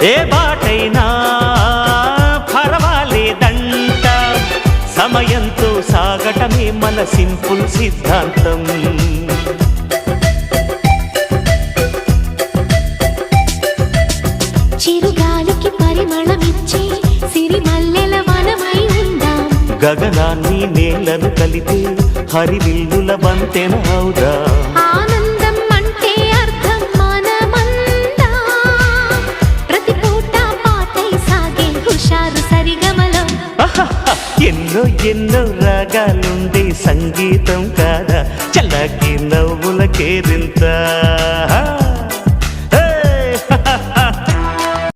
ఏ బాటైనా పర్వాలేదంట, సమయంతో సాగటమే మన సింపుల్ సిద్ధాంతం. చిరుగాలికి పరిమళమిచ్చే సిరిమల్లెల వనమై ఉందాం, గగనాన్ని నేలను కలిపే హరివిల్లుల వంతెన అవుదాం. ఆనందం అంటే అర్థం మనమందా, ప్రతి పూట పాటై సాగే హుషారు సరిగమలో. ఎన్నో ఎన్నో రాగాలుండే సంగీతం కాదా, చల్లకి నవ్వుల కేరింత.